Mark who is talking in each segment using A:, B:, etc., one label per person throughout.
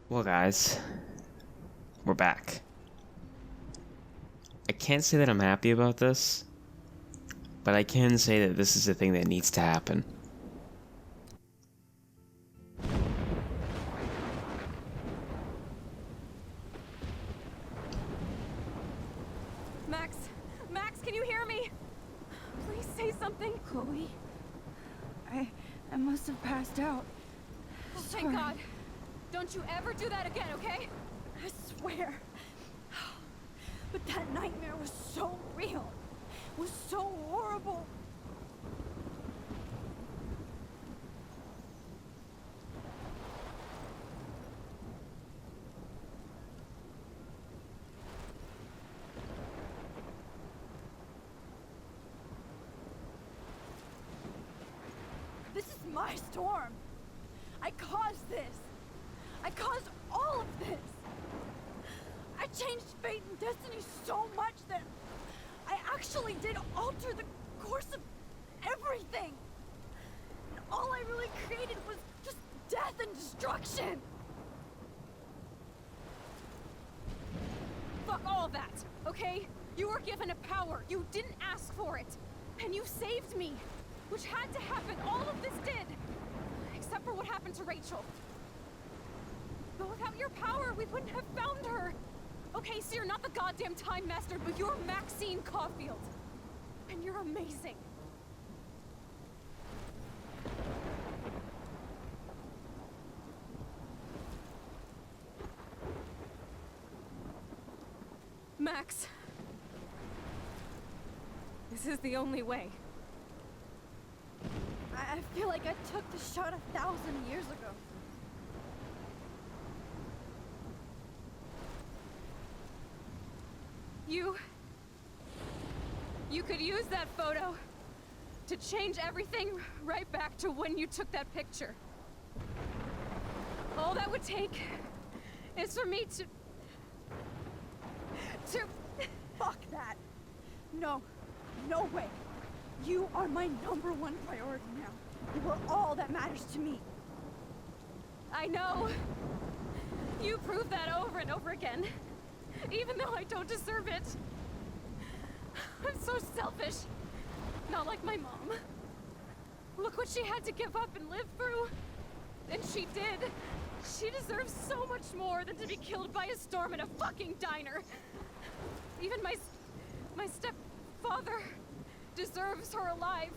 A: Well, guys, we're back. I can't say that I'm happy about this, but I can say that this is a thing that needs to happen.
B: Max, can you hear me? Please say something.
C: Chloe, I must have passed out.
B: Oh, thank God. Don't you ever do that again, okay?
C: I swear. But that nightmare was so real. It was so horrible. This is my storm. I caused this. I caused all of this. I changed fate and destiny so much that I actually did alter the course of everything. And all I really created was just death and destruction.
B: Fuck all that, okay? You were given a power. You didn't ask for it. And you saved me. Which had to happen. All of this did. Except for what happened to Rachel. But without your power, we wouldn't have found her. Okay, so you're not the goddamn Time Master, but you're Maxine Caulfield. And you're amazing. Max. This is the only way.
C: I feel like I took the shot 1,000 years ago.
B: You could use that photo to change everything right back to when you took that picture. All that would take is for me to...
C: Fuck that. No way. You are my #1 priority now. You are all that matters to me.
B: I know. You prove that over and over again. Even though I don't deserve it. I'm so selfish. Not like my mom. Look what she had to give up and live through. And she did. She deserves so much more than to be killed by a storm in a fucking diner. Even my stepfather deserves her alive.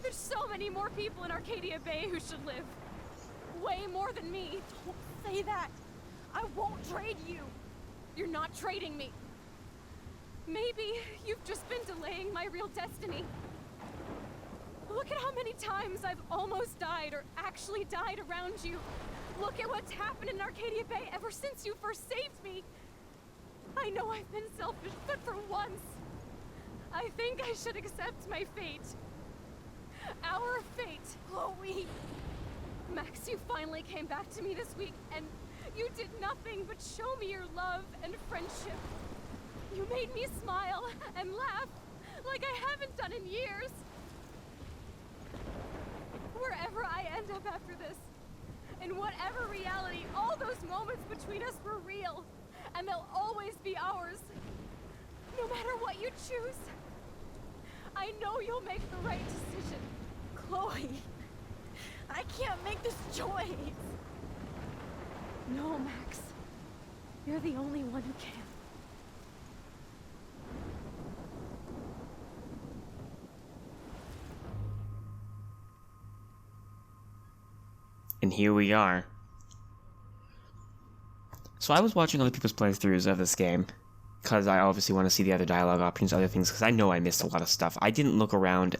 B: There's so many more people in Arcadia Bay who should live. Way more than me.
C: Don't say that. I won't trade you.
B: You're not trading me. Maybe you've just been delaying my real destiny. Look at how many times I've almost died or actually died around you. Look at what's happened in Arcadia Bay ever since you first saved me. I know I've been selfish, but for once, I think I should accept my fate. Our fate.
C: Chloe.
B: Max, you finally came back to me this week, and you did nothing but show me your love and friendship. You made me smile and laugh like I haven't done in years. Wherever I end up after this, in whatever reality, all those moments between us were real, and they'll always be ours. No matter what you choose, I know you'll make the right decision.
C: Chloe. I can't make this choice.
B: No, Max. You're the only one who can.
A: And here we are. So I was watching other people's playthroughs of this game, because I obviously want to see the other dialogue options, other things, because I know I missed a lot of stuff. I didn't look around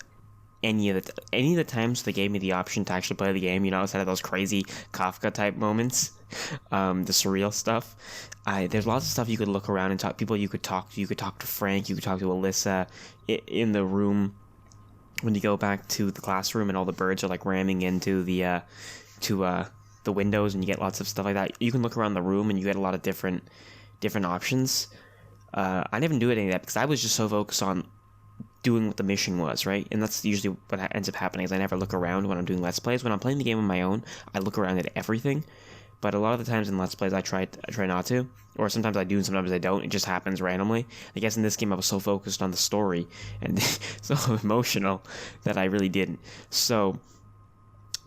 A: any of the times they gave me the option to actually play the game, outside of those crazy Kafka type moments, the surreal stuff. There's lots of stuff you could look around and talk. People you could talk to. You could talk to Frank. You could talk to Alyssa in the room when you go back to the classroom, and all the birds are like ramming into the windows, and you get lots of stuff like that. You can look around the room, and you get a lot of different options. I didn't do any of that because I was just so focused on doing what the mission was, right? And that's usually what ends up happening, is I never look around when I'm doing Let's Plays. When I'm playing the game on my own, I look around at everything. But a lot of the times in Let's Plays, I try not to, or sometimes I do and sometimes I don't. It just happens randomly. I guess in this game I was so focused on the story and so emotional that I really didn't. So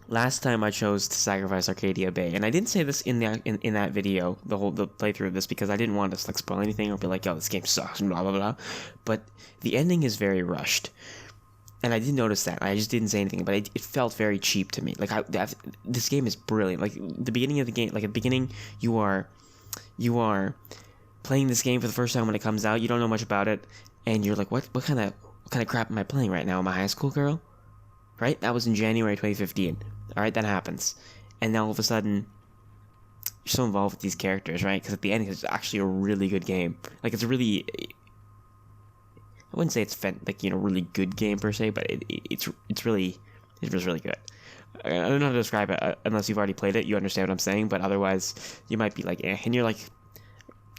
A: last time I chose to sacrifice Arcadia Bay, and I didn't say this in that video, the playthrough of this, because I didn't want to like spoil anything or be like, yo, this game sucks, blah blah blah. But the ending is very rushed. And I did notice that. I just didn't say anything, but it felt very cheap to me. Like, this game is brilliant. Like, the beginning of the game, like, at the beginning, you are playing this game for the first time when it comes out. You don't know much about it, and you're like, what kind of crap am I playing right now? Am I a high school girl? Right? That was in January 2015. All right, that happens. And then all of a sudden, you're so involved with these characters, right? Because at the end, it's actually a really good game. Like, it's a really... I wouldn't say it's really good game per se, but it's really good. I don't know how to describe it unless you've already played it. You understand what I'm saying, but otherwise you might be like, and you're like,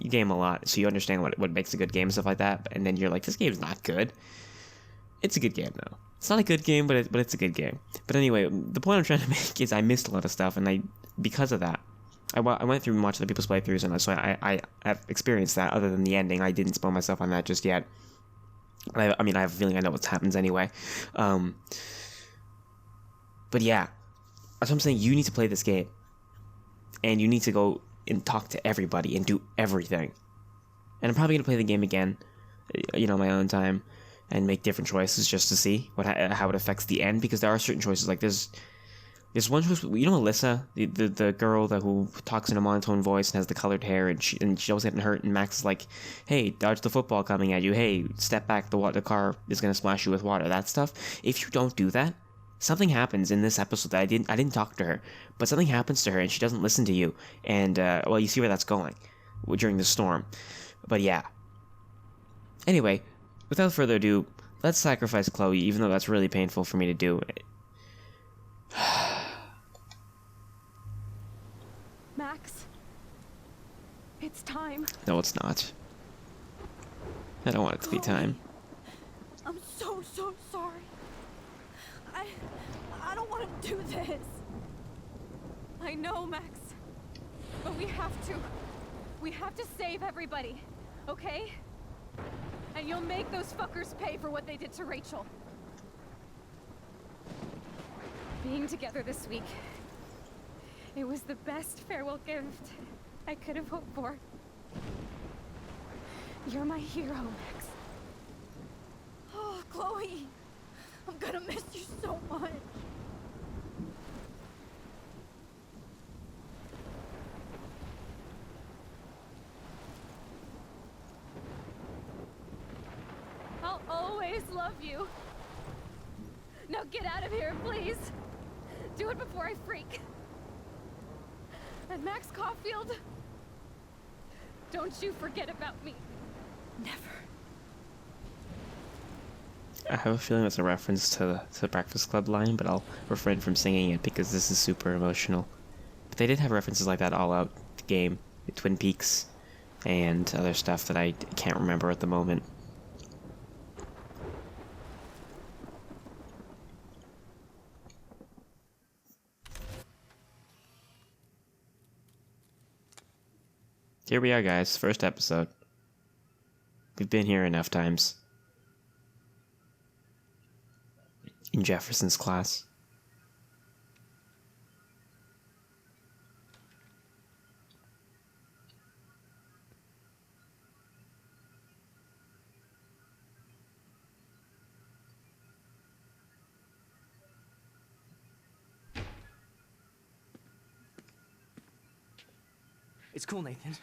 A: you game a lot, so you understand what makes a good game and stuff like that. And then you're like, this game's not good. It's a good game though. It's not a good game, but it's a good game. But anyway, the point I'm trying to make is I missed a lot of stuff, and because of that, I went through and watched other people's playthroughs, and so I have experienced that. Other than the ending, I didn't spoil myself on that just yet. I mean, I have a feeling I know what happens anyway. But yeah, that's what I'm saying. You need to play this game. And you need to go and talk to everybody and do everything. And I'm probably going to play the game again, my own time, and make different choices just to see how it affects the end. Because there are certain choices, like there's one choice, Alyssa, the girl who talks in a monotone voice and has the colored hair, and she always getting hurt, and Max is like, hey, dodge the football coming at you, hey, step back, the car is going to splash you with water, that stuff. If you don't do that, something happens in this episode that I didn't talk to her, but something happens to her and she doesn't listen to you, and you see where that's going during the storm. But yeah. Anyway, without further ado, let's sacrifice Chloe, even though that's really painful for me to do.
B: Max, it's time.
A: No, it's not. I don't want it to be time.
C: I'm so sorry. I don't want to do this.
B: I know, Max, but we have to. We have to save everybody, okay? And you'll make those fuckers pay for what they did to Rachel. Being together this week, it was the best farewell gift I could have hoped for. You're my hero, Max.
C: Oh, Chloe, I'm gonna miss you so much.
B: I'll always love you. Now get out of here, please. Do it before I freak. And Max Caulfield, don't you forget about me. Never.
A: I have a feeling it's a reference to the Breakfast Club line, but I'll refrain from singing it because this is super emotional. But they did have references like that all out the game, Twin Peaks, and other stuff that I can't remember at the moment. Here we are, guys. First episode. We've been here enough times. In Jefferson's class.
D: It's cool, Nathan.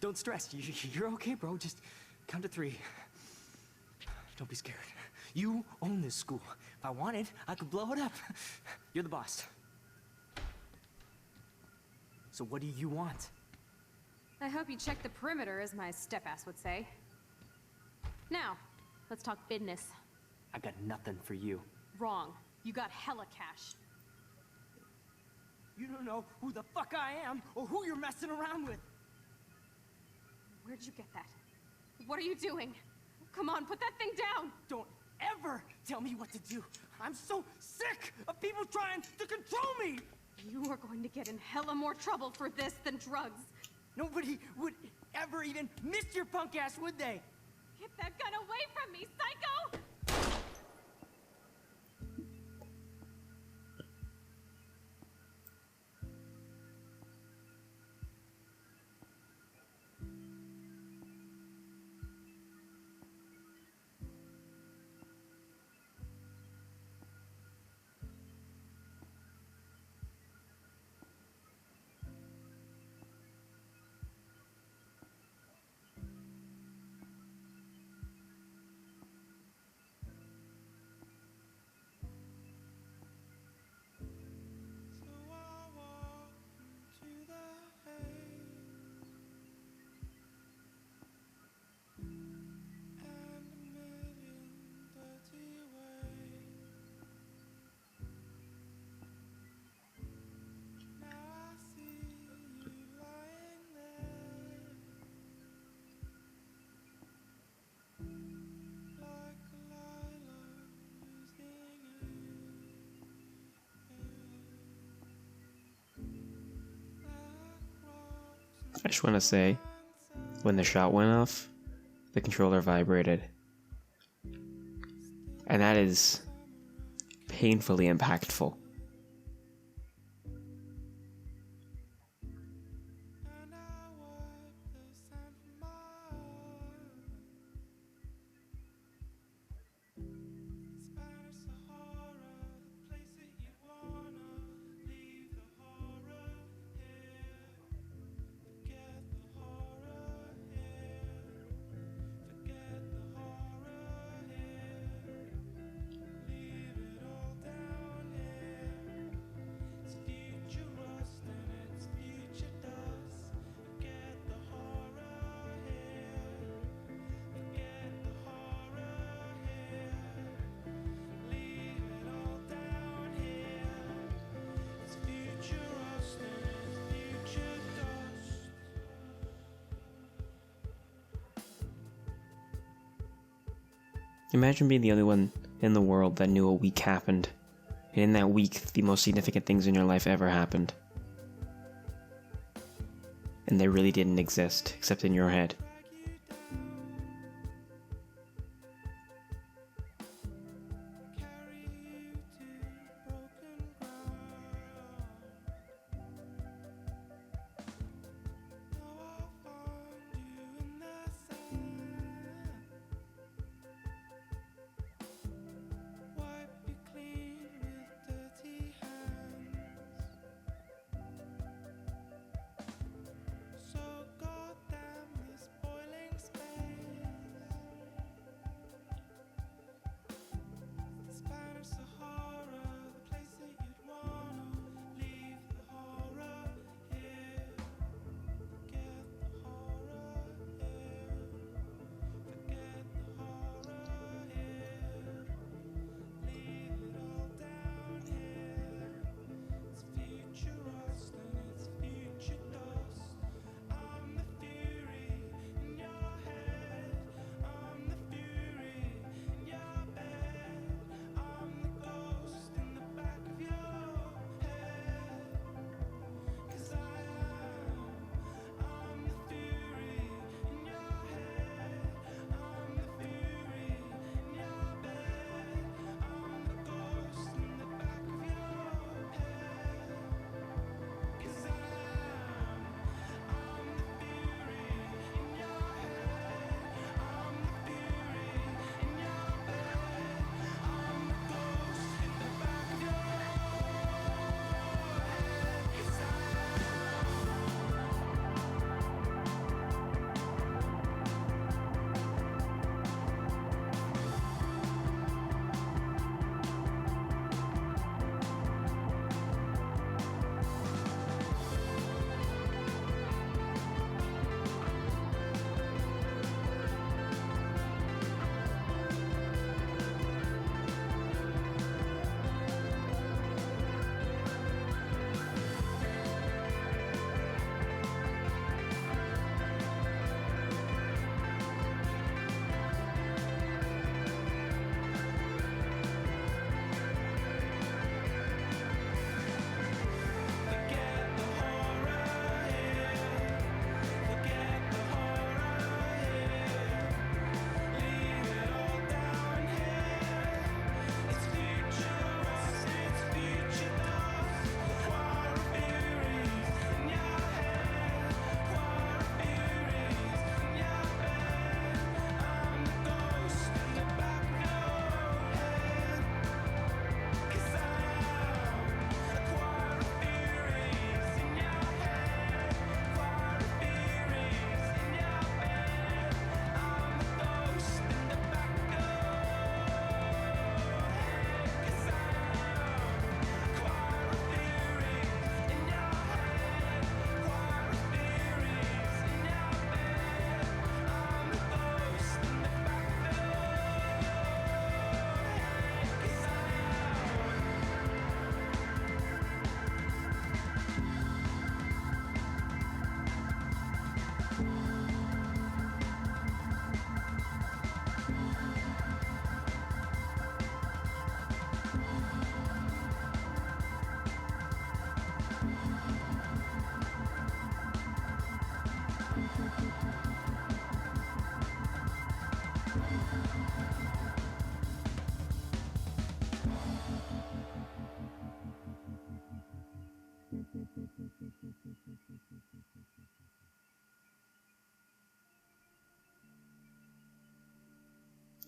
D: Don't stress. You're okay, bro. Just count to 3. Don't be scared. You own this school. If I wanted, I could blow it up. You're the boss. So what do you want?
B: I hope you check the perimeter, as my step-ass would say. Now, let's talk business.
D: I got nothing for you.
B: Wrong. You got hella cash.
D: You don't know who the fuck I am or who you're messing around with.
B: Where'd you get that? What are you doing? Come on, put that thing down!
D: Don't ever tell me what to do. I'm so sick of people trying to control me!
B: You are going to get in hella more trouble for this than drugs.
D: Nobody would ever even miss your punk ass, would they?
B: Get that gun away from me, psycho!
A: I just want to say, when the shot went off, the controller vibrated. And that is painfully impactful. Imagine being the only one in the world that knew a week happened, and in that week, the most significant things in your life ever happened. And they really didn't exist, except in your head.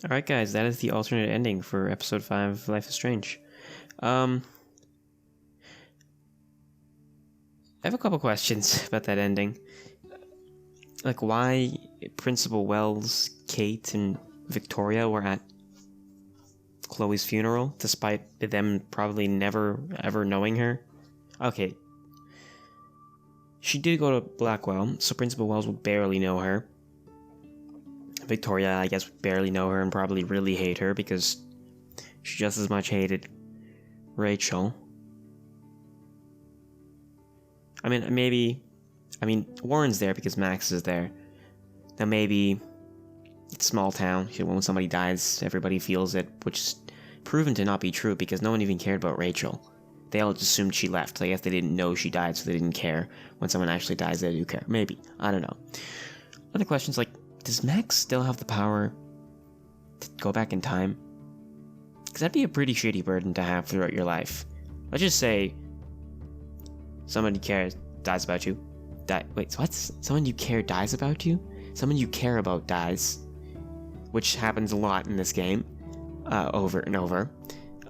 A: Alright guys, that is the alternate ending for episode 5 of Life is Strange. I have a couple questions about that ending. Like, why Principal Wells, Kate, and Victoria were at Chloe's funeral, despite them probably never ever knowing her. Okay. She did go to Blackwell, so Principal Wells would barely know her. Victoria, I guess, would barely know her and probably really hate her because she just as much hated Rachel. I mean, Warren's there because Max is there. Now maybe it's small town. When somebody dies, everybody feels it, which is proven to not be true because no one even cared about Rachel. They all just assumed she left. I guess they didn't know she died, so they didn't care. When someone actually dies, they do care. Maybe. I don't know. Other questions like, does Max still have the power to go back in time? Because that'd be a pretty shitty burden to have throughout your life. Let's just say someone you care dies about you. Wait, what? Someone you care dies about you? Someone you care about dies. Which happens a lot in this game. Over and over.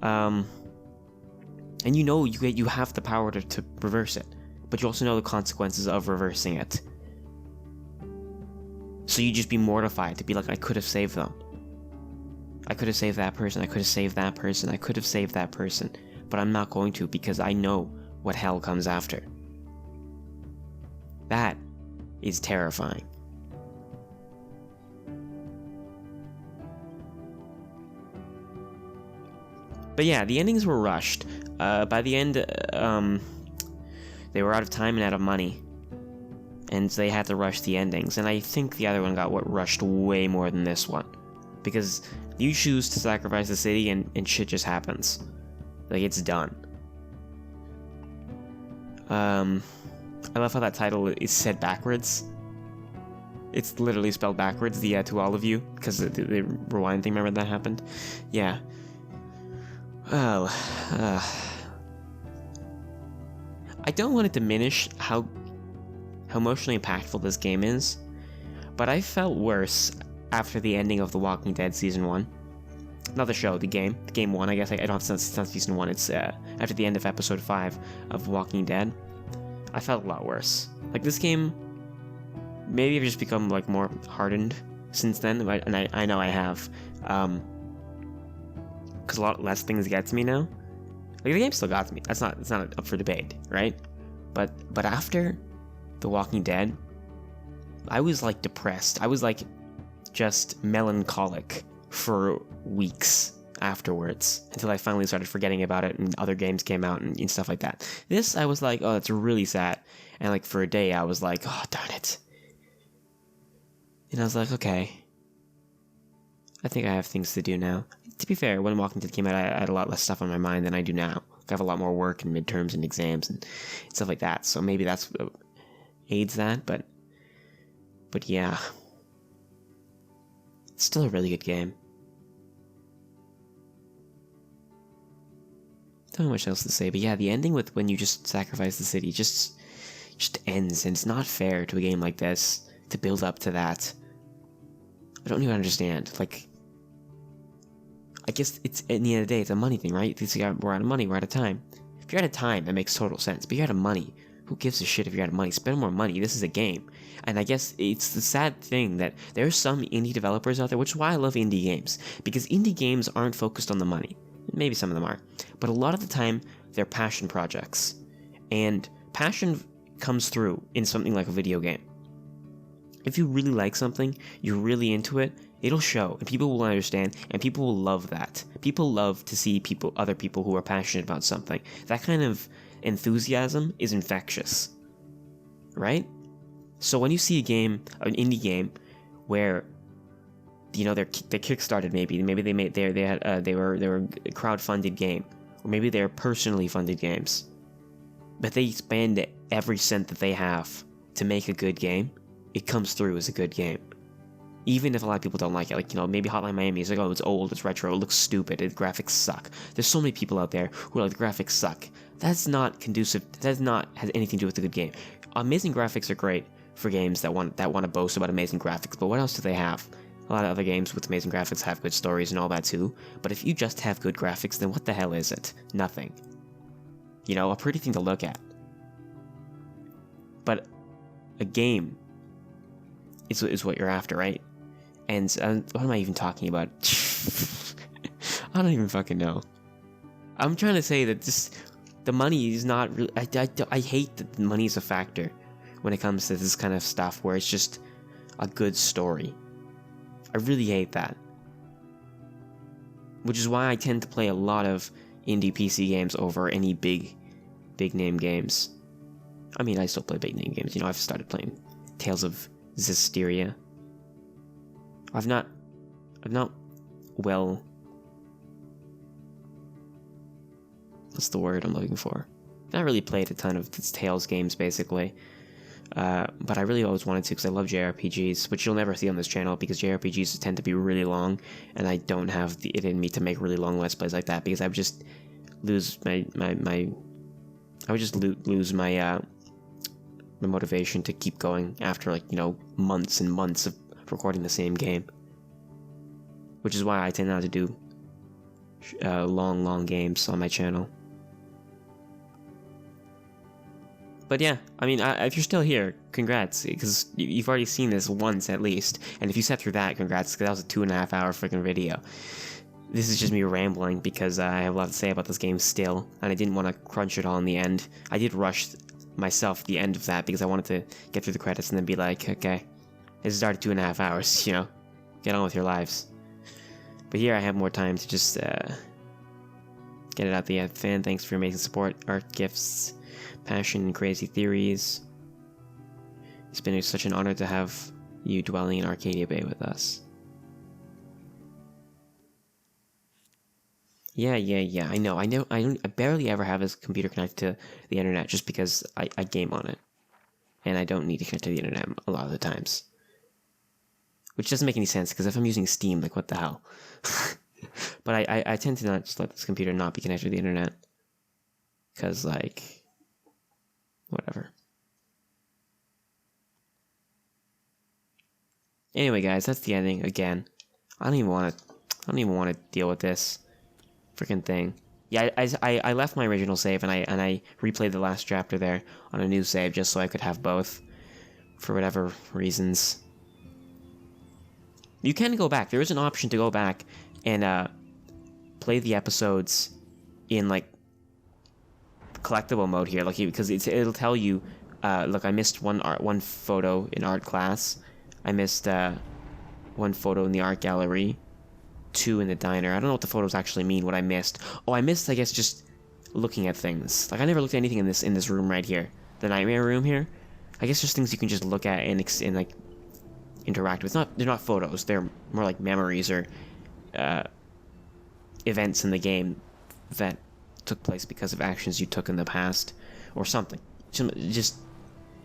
A: And you know you have the power to reverse it. But you also know the consequences of reversing it. So you just be mortified to be like, I could have saved them. I could have saved that person, I could have saved that person, I could have saved that person. But I'm not going to because I know what hell comes after. That is terrifying. But yeah, the endings were rushed. By the end, they were out of time and out of money. And they had to rush the endings. And I think the other one got rushed way more than this one. Because you choose to sacrifice the city and shit just happens. Like, it's done. I love how that title is said backwards. It's literally spelled backwards, the to all of you. Because the rewind thing, remember that happened? Yeah. Well, I don't want to diminish how emotionally impactful this game is, but I felt worse after the ending of The Walking Dead Season 1. Not the show, the game. Game 1, I guess. I don't, it's not Season 1, it's after the end of Episode 5 of Walking Dead. I felt a lot worse. Like, this game, maybe I've just become, like, more hardened since then, and I know I have. Because a lot less things get to me now. Like, the game still got to me. It's not up for debate, right? But after The Walking Dead, I was like depressed. I was like just melancholic for weeks afterwards until I finally started forgetting about it and other games came out and stuff like that. This, I was like, oh, that's really sad. And like for a day, I was like, oh, darn it. And I was like, okay, I think I have things to do now. To be fair, when Walking Dead came out, I had a lot less stuff on my mind than I do now. I have a lot more work and midterms and exams and stuff like that. So maybe that's what aids that, but yeah. It's still a really good game. Don't know much else to say, but yeah, the ending with when you just sacrifice the city just ends, and it's not fair to a game like this to build up to that. I don't even understand. Like, I guess it's, at the end of the day, it's a money thing, right? We're out of money, we're out of time. If you're out of time, that makes total sense. But you're out of money. Who gives a shit if you're out of money? Spend more money. This is a game. And I guess it's the sad thing that there are some indie developers out there, which is why I love indie games. Because indie games aren't focused on the money. Maybe some of them are. But a lot of the time, they're passion projects. And passion comes through in something like a video game. If you really like something, you're really into it, it'll show, and people will understand, and people will love that. People love to see other people who are passionate about something. That kind of enthusiasm is infectious, right? So when you see a game, an indie game, where they kickstarted, maybe they were a crowd-funded game, or maybe they're personally funded games, but they spend every cent that they have to make a good game. It comes through as a good game. Even if a lot of people don't like it. Like, maybe Hotline Miami is like, oh, it's old, it's retro, it looks stupid, the graphics suck. There's so many people out there who are like, the graphics suck. That's not conducive, has anything to do with a good game. Amazing graphics are great for games that want to boast about amazing graphics, but what else do they have? A lot of other games with amazing graphics have good stories and all that too, but if you just have good graphics, then what the hell is it? Nothing. You know, a pretty thing to look at. But a game is what you're after, right? And what am I even talking about? I don't even fucking know. I'm trying to say that the money is not really... I hate that money is a factor when it comes to this kind of stuff where it's just a good story. I really hate that. Which is why I tend to play a lot of indie PC games over any big name games. I mean, I still play big name games. You know, I've started playing Tales of Zestiria. I've not well... What's the word I'm looking for? I've not really played a ton of Tales games, basically. But I really always wanted to because I love JRPGs, which you'll never see on this channel because JRPGs tend to be really long, and I don't have it in me to make really long Let's Plays like that because I would just lose my motivation to keep going after, like, you know, months and months of recording the same game. Which is why I tend not to do long games on my channel. But yeah, I mean, if you're still here, congrats, because you've already seen this once at least, and if you sat through that, congrats, because that was a 2.5 hour freaking video. This is just me rambling, because I have a lot to say about this game still, and I didn't want to crunch it all in the end. I did rush myself the end of that, because I wanted to get through the credits and then be like, okay, this is already 2.5 hours, you know, get on with your lives. But here I have more time to just get it out the end. Fan, thanks for your amazing support, art, gifts, passion, and crazy theories. It's been such an honor to have you dwelling in Arcadia Bay with us. Yeah, I know. I barely ever have this computer connected to the internet just because I game on it. And I don't need to connect to the internet a lot of the times. Which doesn't make any sense, because if I'm using Steam, like, what the hell? But I tend to not just let this computer not be connected to the internet. Because, like... whatever. Anyway, guys, that's the ending again. I don't even want to deal with this freaking thing. Yeah, I left my original save and I replayed the last chapter there on a new save just so I could have both for whatever reasons. You can go back. There is an option to go back and play the episodes in, like, collectible mode here, like, because it'll tell you, look, I missed one photo in art class, I missed one photo in the art gallery, 2 in the diner. I don't know what the photos actually mean, what I missed. Oh, I missed, I guess, just looking at things. Like, I never looked at anything in this room right here, the nightmare room here. I guess there's things you can just look at and like interact with. They're not photos. They're more like memories or events in the game that took place because of actions you took in the past or something. Just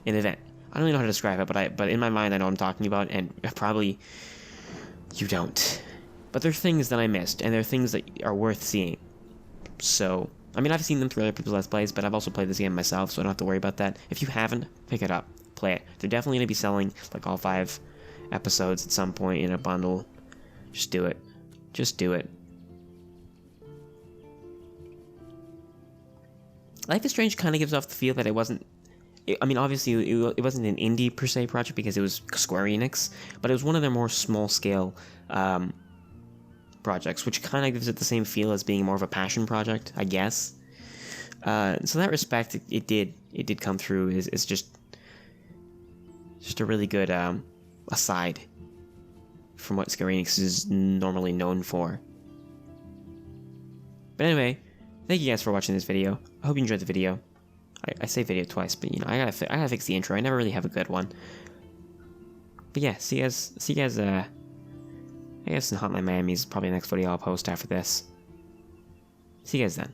A: an event. I don't even know how to describe it, but in my mind I know what I'm talking about, and probably you don't. But there's things that I missed, and there are things that are worth seeing. So, I mean, I've seen them through other people's Let's Plays, but I've also played this game myself, so I don't have to worry about that. If you haven't, pick it up. Play it. They're definitely going to be selling, like, all 5 episodes at some point in a bundle. Just do it. Just do it. Life is Strange kind of gives off the feel that it wasn't... I mean, obviously, it wasn't an indie, per se, project because it was Square Enix, but it was one of their more small-scale projects, which kind of gives it the same feel as being more of a passion project, I guess. So in that respect, it did come through. It's just a really good aside from what Square Enix is normally known for. But anyway, thank you guys for watching this video. I hope you enjoyed the video. I say video twice, but, you know, I gotta fix the intro. I never really have a good one. But yeah, see you guys. I guess in Hotline Miami is probably the next video I'll post after this. See you guys then.